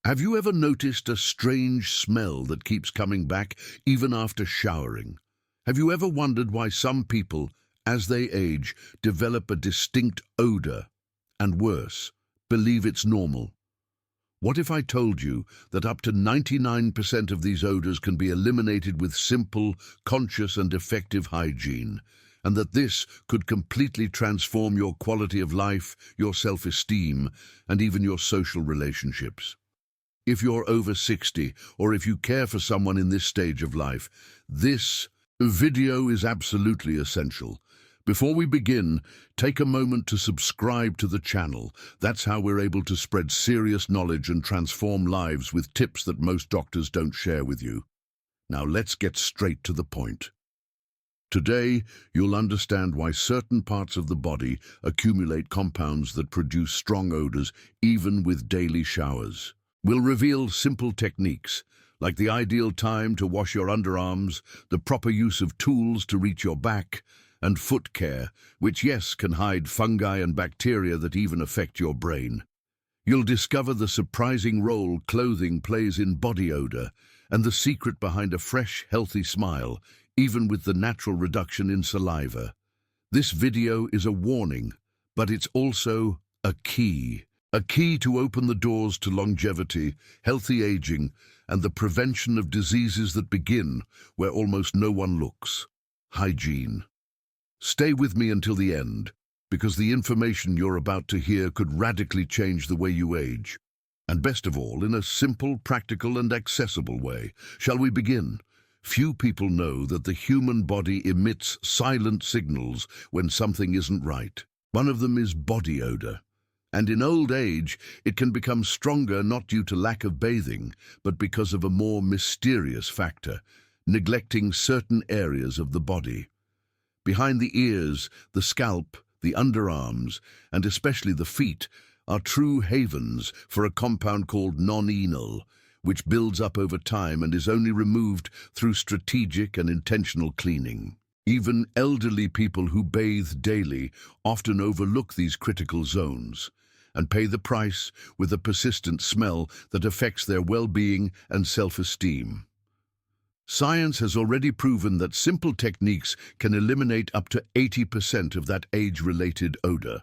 Have you ever noticed a strange smell that keeps coming back even after showering? Have you ever wondered why some people, as they age, develop a distinct odor, and worse, believe it's normal? What if I told you that up to 99% of these odors can be eliminated with simple, conscious and effective hygiene, and that this could completely transform your quality of life, your self-esteem, and even your social relationships? If you're over 60, or if you care for someone in this stage of life, this video is absolutely essential. Before we begin, take a moment to subscribe to the channel. That's how we're able to spread serious knowledge and transform lives with tips that most doctors don't share with you. Now let's get straight to the point. Today, you'll understand why certain parts of the body accumulate compounds that produce strong odors even with daily showers. We'll reveal simple techniques, like the ideal time to wash your underarms, the proper use of tools to reach your back, and foot care, which, yes, can hide fungi and bacteria that even affect your brain. You'll discover the surprising role clothing plays in body odor, and the secret behind a fresh, healthy smile, even with the natural reduction in saliva. This video is a warning, but it's also a key. A key to open the doors to longevity, healthy aging, and the prevention of diseases that begin where almost no one looks. Hygiene. Stay with me until the end, because the information you're about to hear could radically change the way you age. And best of all, in a simple, practical, and accessible way. Shall we begin? Few people know that the human body emits silent signals when something isn't right. One of them is body odor. And in old age, it can become stronger not due to lack of bathing, but because of a more mysterious factor, neglecting certain areas of the body. Behind the ears, the scalp, the underarms, and especially the feet, are true havens for a compound called non-enol, which builds up over time and is only removed through strategic and intentional cleaning. Even elderly people who bathe daily often overlook these critical zones and pay the price with a persistent smell that affects their well-being and self-esteem. Science has already proven that simple techniques can eliminate up to 80% of that age-related odor.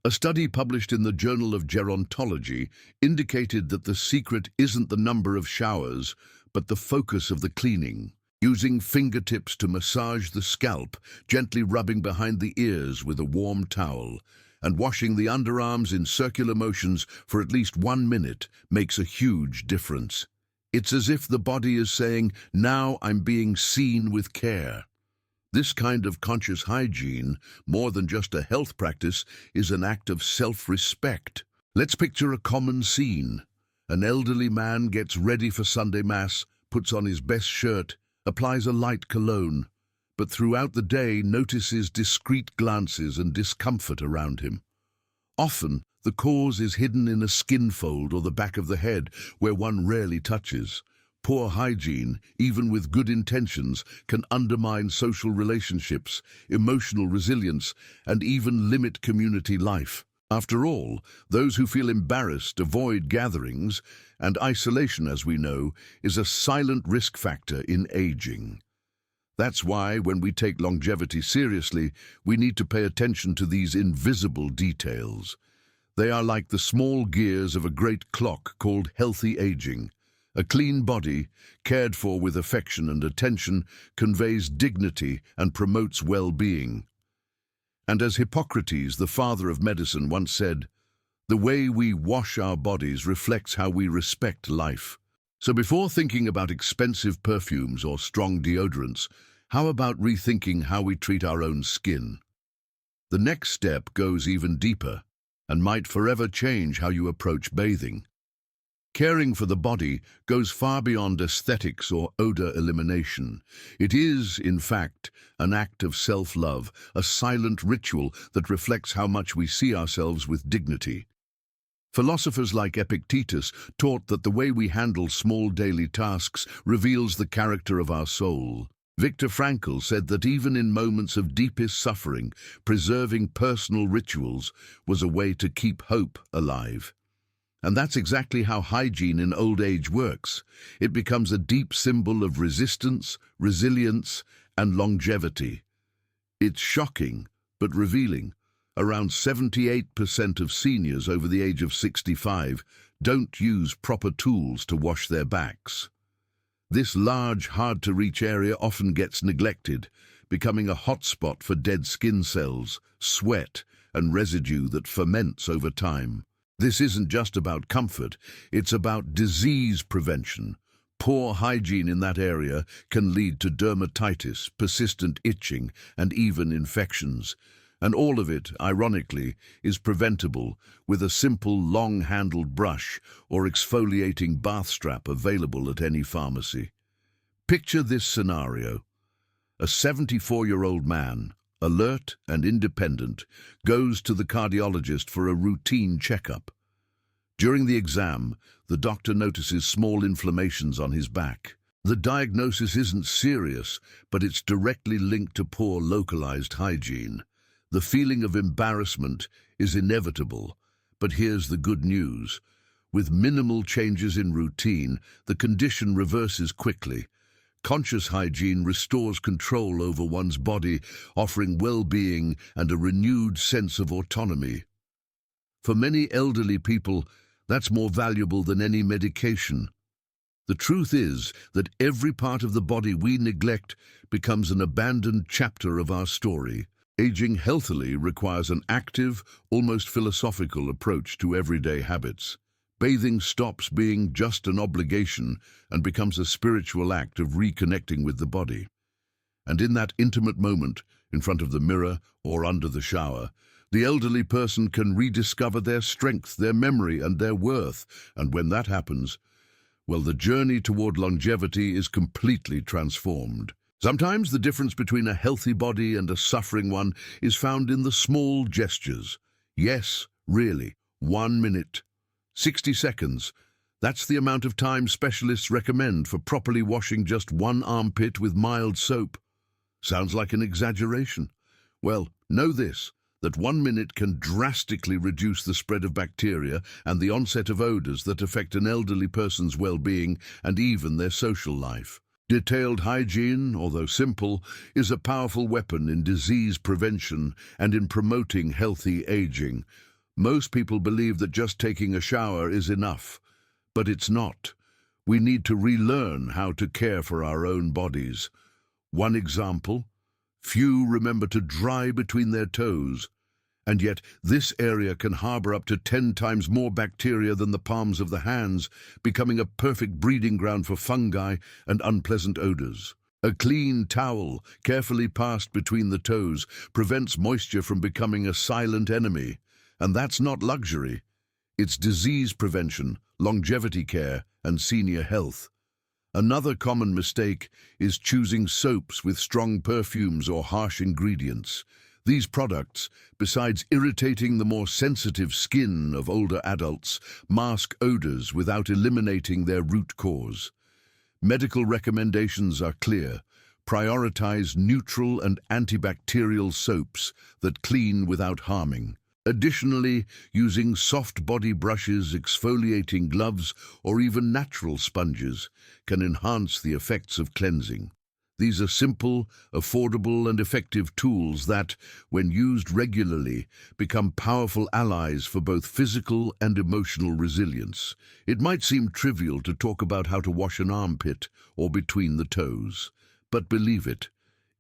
A study published in the Journal of Gerontology indicated that the secret isn't the number of showers, but the focus of the cleaning. Using fingertips to massage the scalp, gently rubbing behind the ears with a warm towel, and washing the underarms in circular motions for at least 1 minute makes a huge difference. It's as if the body is saying, "Now I'm being seen with care." This kind of conscious hygiene, more than just a health practice, is an act of self-respect. Let's picture a common scene. An elderly man gets ready for Sunday Mass, puts on his best shirt, applies a light cologne, but throughout the day notices discreet glances and discomfort around him. Often, the cause is hidden in a skin fold or the back of the head, where one rarely touches. Poor hygiene, even with good intentions, can undermine social relationships, emotional resilience, and even limit community life. After all, those who feel embarrassed avoid gatherings, and isolation, as we know, is a silent risk factor in aging. That's why, when we take longevity seriously, we need to pay attention to these invisible details. They are like the small gears of a great clock called healthy aging. A clean body, cared for with affection and attention, conveys dignity and promotes well-being. And as Hippocrates, the father of medicine, once said, "The way we wash our bodies reflects how we respect life." So before thinking about expensive perfumes or strong deodorants, how about rethinking how we treat our own skin? The next step goes even deeper and might forever change how you approach bathing. Caring for the body goes far beyond aesthetics or odor elimination. It is, in fact, an act of self-love, a silent ritual that reflects how much we see ourselves with dignity. Philosophers like Epictetus taught that the way we handle small daily tasks reveals the character of our soul. Viktor Frankl said that even in moments of deepest suffering, preserving personal rituals was a way to keep hope alive. And that's exactly how hygiene in old age works. It becomes a deep symbol of resistance, resilience, and longevity. It's shocking, but revealing. Around 78% of seniors over the age of 65 don't use proper tools to wash their backs. This large, hard-to-reach area often gets neglected, becoming a hotspot for dead skin cells, sweat, and residue that ferments over time. This isn't just about comfort, it's about disease prevention. Poor hygiene in that area can lead to dermatitis, persistent itching, and even infections. And all of it, ironically, is preventable with a simple long-handled brush or exfoliating bath strap available at any pharmacy. Picture this scenario. A 74-year-old man, alert and independent, goes to the cardiologist for a routine checkup. During the exam, the doctor notices small inflammations on his back. The diagnosis isn't serious, but it's directly linked to poor localized hygiene. The feeling of embarrassment is inevitable, but here's the good news. With minimal changes in routine, the condition reverses quickly. Conscious hygiene restores control over one's body, offering well-being and a renewed sense of autonomy. For many elderly people, that's more valuable than any medication. The truth is that every part of the body we neglect becomes an abandoned chapter of our story. Aging healthily requires an active, almost philosophical approach to everyday habits. Bathing stops being just an obligation and becomes a spiritual act of reconnecting with the body. And in that intimate moment, in front of the mirror or under the shower, the elderly person can rediscover their strength, their memory, and their worth. And when that happens, well, the journey toward longevity is completely transformed. Sometimes the difference between a healthy body and a suffering one is found in the small gestures. Yes, really, 1 minute. 60 seconds. That's the amount of time specialists recommend for properly washing just one armpit with mild soap. Sounds like an exaggeration. Well, know this, that 1 minute can drastically reduce the spread of bacteria and the onset of odors that affect an elderly person's well-being and even their social life. Detailed hygiene, although simple, is a powerful weapon in disease prevention and in promoting healthy aging. Most people believe that just taking a shower is enough, but it's not. We need to relearn how to care for our own bodies. One example, few remember to dry between their toes, and yet this area can harbor up to 10 times more bacteria than the palms of the hands, becoming a perfect breeding ground for fungi and unpleasant odors. A clean towel, carefully passed between the toes, prevents moisture from becoming a silent enemy. And that's not luxury. It's disease prevention, longevity care, and senior health. Another common mistake is choosing soaps with strong perfumes or harsh ingredients. These products, besides irritating the more sensitive skin of older adults, mask odors without eliminating their root cause. Medical recommendations are clear. Prioritize neutral and antibacterial soaps that clean without harming. Additionally, using soft body brushes, exfoliating gloves, or even natural sponges can enhance the effects of cleansing. These are simple, affordable, and effective tools that, when used regularly, become powerful allies for both physical and emotional resilience. It might seem trivial to talk about how to wash an armpit or between the toes, but believe it,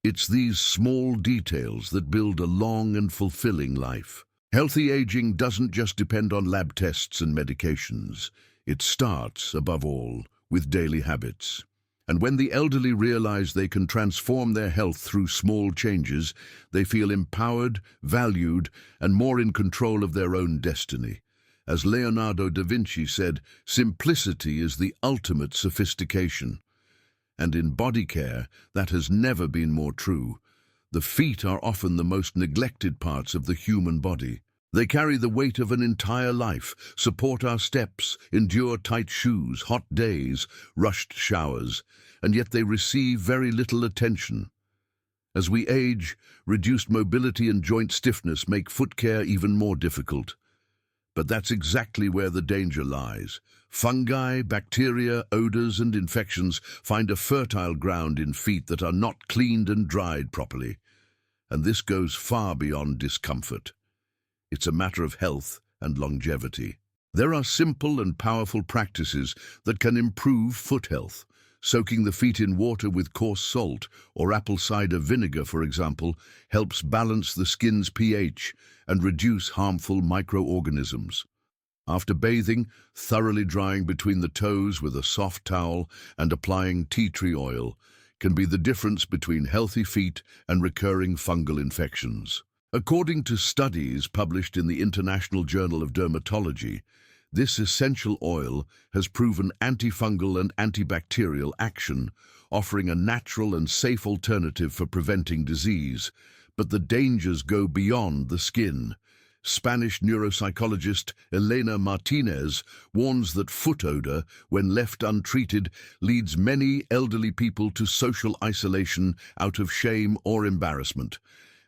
it's these small details that build a long and fulfilling life. Healthy aging doesn't just depend on lab tests and medications. It starts, above all, with daily habits. And when the elderly realize they can transform their health through small changes, they feel empowered, valued, and more in control of their own destiny. As Leonardo da Vinci said, simplicity is the ultimate sophistication. And in body care, that has never been more true. The feet are often the most neglected parts of the human body. They carry the weight of an entire life, support our steps, endure tight shoes, hot days, rushed showers, and yet they receive very little attention. As we age, reduced mobility and joint stiffness make foot care even more difficult. But that's exactly where the danger lies. Fungi, bacteria, odors, and infections find a fertile ground in feet that are not cleaned and dried properly. And this goes far beyond discomfort. It's a matter of health and longevity. There are simple and powerful practices that can improve foot health. Soaking the feet in water with coarse salt or apple cider vinegar, for example, helps balance the skin's pH and reduce harmful microorganisms. After bathing, thoroughly drying between the toes with a soft towel and applying tea tree oil can be the difference between healthy feet and recurring fungal infections. According to studies published in the International Journal of Dermatology, this essential oil has proven antifungal and antibacterial action, offering a natural and safe alternative for preventing disease. But the dangers go beyond the skin. Spanish neuropsychologist Elena Martinez warns that foot odor, when left untreated, leads many elderly people to social isolation out of shame or embarrassment.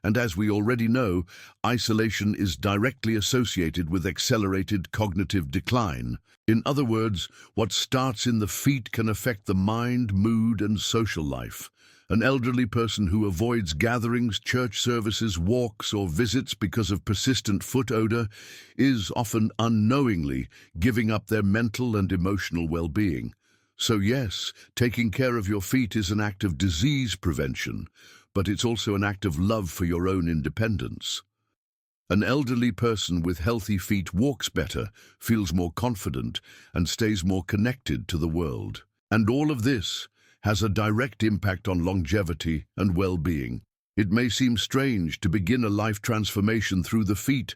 And as we already know, isolation is directly associated with accelerated cognitive decline. In other words, what starts in the feet can affect the mind, mood, and social life. An elderly person who avoids gatherings, church services, walks, or visits because of persistent foot odor is often unknowingly giving up their mental and emotional well-being. So yes, taking care of your feet is an act of disease prevention, but it's also an act of love for your own independence. An elderly person with healthy feet walks better, feels more confident, and stays more connected to the world. And all of this has a direct impact on longevity and well-being. It may seem strange to begin a life transformation through the feet,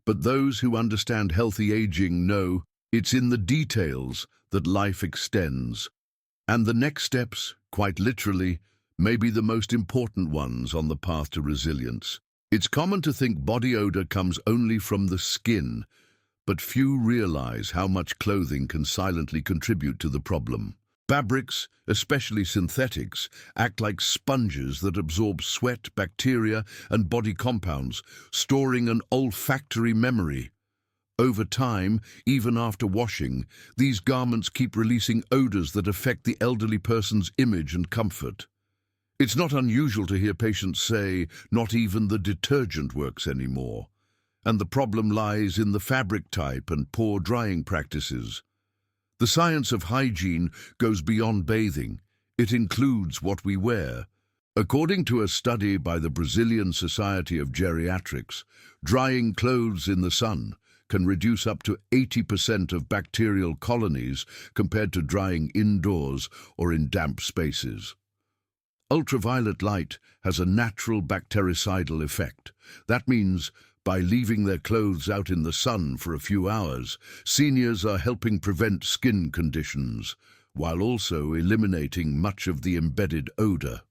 but those who understand healthy aging know it's in the details that life extends. And the next steps, quite literally, may be the most important ones on the path to resilience. It's common to think body odor comes only from the skin, but few realize how much clothing can silently contribute to the problem. Fabrics, especially synthetics, act like sponges that absorb sweat, bacteria, and body compounds, storing an olfactory memory. Over time, even after washing, these garments keep releasing odors that affect the elderly person's image and comfort. It's not unusual to hear patients say, "Not even the detergent works anymore." And the problem lies in the fabric type and poor drying practices. The science of hygiene goes beyond bathing. It includes what we wear. According to a study by the Brazilian Society of Geriatrics, drying clothes in the sun can reduce up to 80% of bacterial colonies compared to drying indoors or in damp spaces. Ultraviolet light has a natural bactericidal effect. That means by leaving their clothes out in the sun for a few hours, seniors are helping prevent skin conditions, while also eliminating much of the embedded odor.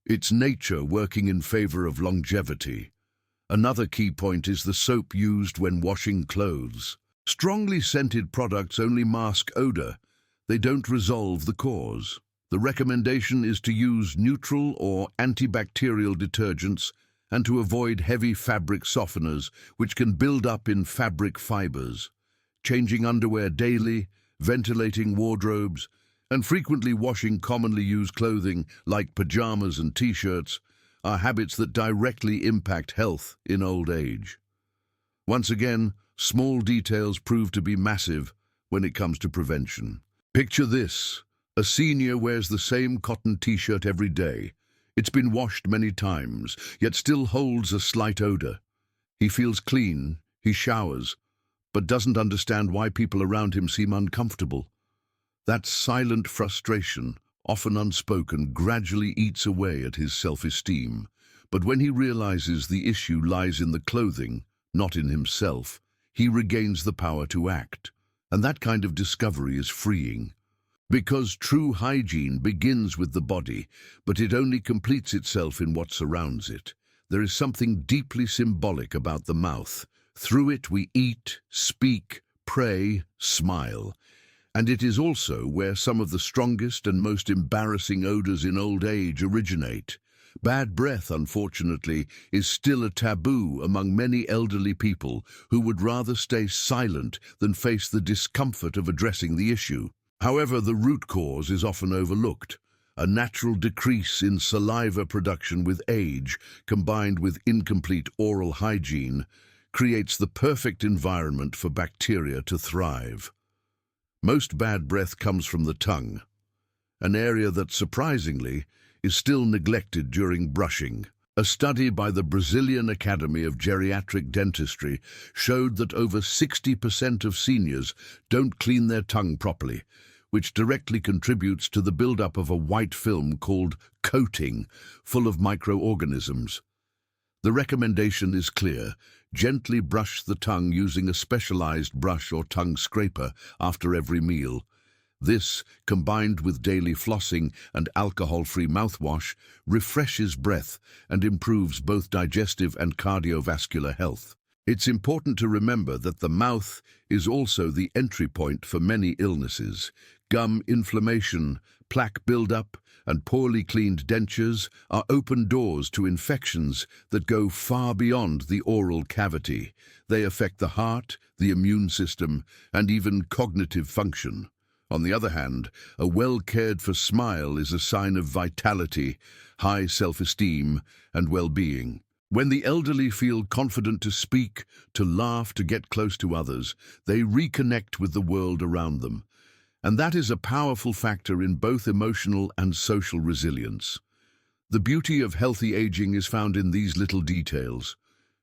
It's nature working in favor of longevity. Another key point is the soap used when washing clothes. Strongly scented products only mask odor. They don't resolve the cause. The recommendation is to use neutral or antibacterial detergents and to avoid heavy fabric softeners, which can build up in fabric fibers. Changing underwear daily, ventilating wardrobes, and frequently washing commonly used clothing like pajamas and t-shirts are habits that directly impact health in old age. Once again, small details prove to be massive when it comes to prevention. Picture this. A senior wears the same cotton t-shirt every day. It's been washed many times, yet still holds a slight odor. He feels clean, he showers, but doesn't understand why people around him seem uncomfortable. That silent frustration, often unspoken, gradually eats away at his self-esteem. But when he realizes the issue lies in the clothing, not in himself, he regains the power to act. And that kind of discovery is freeing. Because true hygiene begins with the body, but it only completes itself in what surrounds it. There is something deeply symbolic about the mouth. Through it we eat, speak, pray, smile. And it is also where some of the strongest and most embarrassing odors in old age originate. Bad breath, unfortunately, is still a taboo among many elderly people who would rather stay silent than face the discomfort of addressing the issue. However, the root cause is often overlooked. A natural decrease in saliva production with age, combined with incomplete oral hygiene, creates the perfect environment for bacteria to thrive. Most bad breath comes from the tongue, an area that, surprisingly, is still neglected during brushing. A study by the Brazilian Academy of Geriatric Dentistry showed that over 60% of seniors don't clean their tongue properly, which directly contributes to the buildup of a white film called coating, full of microorganisms. The recommendation is clear: gently brush the tongue using a specialized brush or tongue scraper after every meal. This, combined with daily flossing and alcohol-free mouthwash, refreshes breath and improves both digestive and cardiovascular health. It's important to remember that the mouth is also the entry point for many illnesses. Gum inflammation, plaque buildup, and poorly cleaned dentures are open doors to infections that go far beyond the oral cavity. They affect the heart, the immune system, and even cognitive function. On the other hand, a well-cared-for smile is a sign of vitality, high self-esteem, and well-being. When the elderly feel confident to speak, to laugh, to get close to others, they reconnect with the world around them. And that is a powerful factor in both emotional and social resilience. The beauty of healthy aging is found in these little details.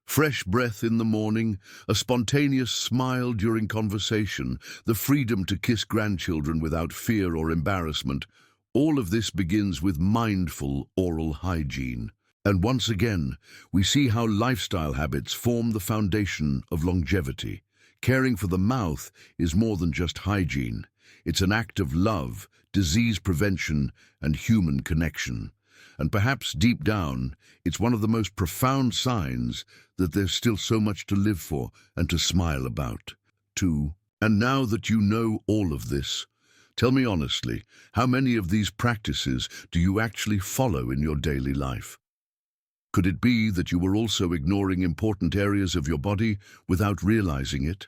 Fresh breath in the morning, a spontaneous smile during conversation, the freedom to kiss grandchildren without fear or embarrassment. All of this begins with mindful oral hygiene. And once again, we see how lifestyle habits form the foundation of longevity. Caring for the mouth is more than just hygiene. It's an act of love, disease prevention, and human connection. And perhaps deep down, it's one of the most profound signs that there's still so much to live for and to smile about, too. And now that you know all of this, tell me honestly, how many of these practices do you actually follow in your daily life? Could it be that you were also ignoring important areas of your body without realizing it?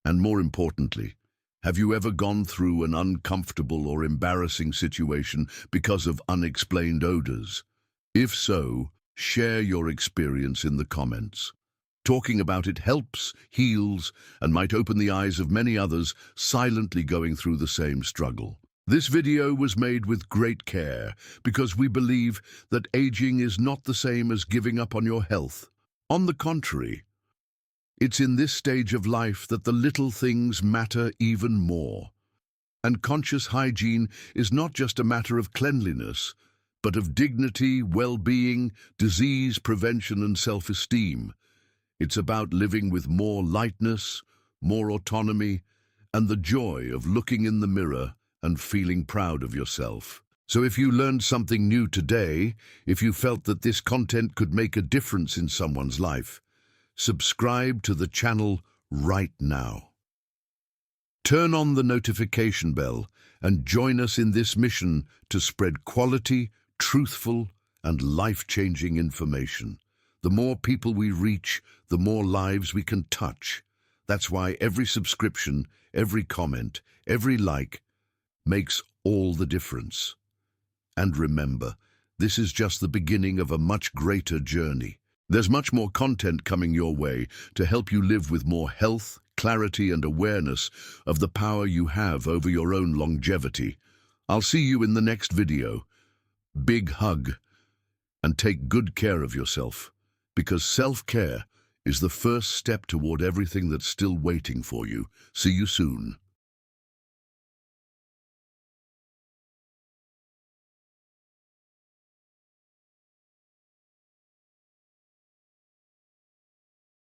And more importantly, have you ever gone through an uncomfortable or embarrassing situation because of unexplained odors? If so, share your experience in the comments. Talking about it helps, heals, and might open the eyes of many others silently going through the same struggle. This video was made with great care because we believe that aging is not the same as giving up on your health. On the contrary, it's in this stage of life that the little things matter even more. And conscious hygiene is not just a matter of cleanliness, but of dignity, well-being, disease prevention, and self-esteem. It's about living with more lightness, more autonomy, and the joy of looking in the mirror and feeling proud of yourself. So if you learned something new today, if you felt that this content could make a difference in someone's life, subscribe to the channel right now. Turn on the notification bell and join us in this mission to spread quality, truthful, and life-changing information. The more people we reach, the more lives we can touch. That's why every subscription, every comment, every like makes all the difference. And remember, this is just the beginning of a much greater journey. There's much more content coming your way to help you live with more health, clarity, and awareness of the power you have over your own longevity. I'll see you in the next video. Big hug, and take good care of yourself, because self-care is the first step toward everything that's still waiting for you. See you soon.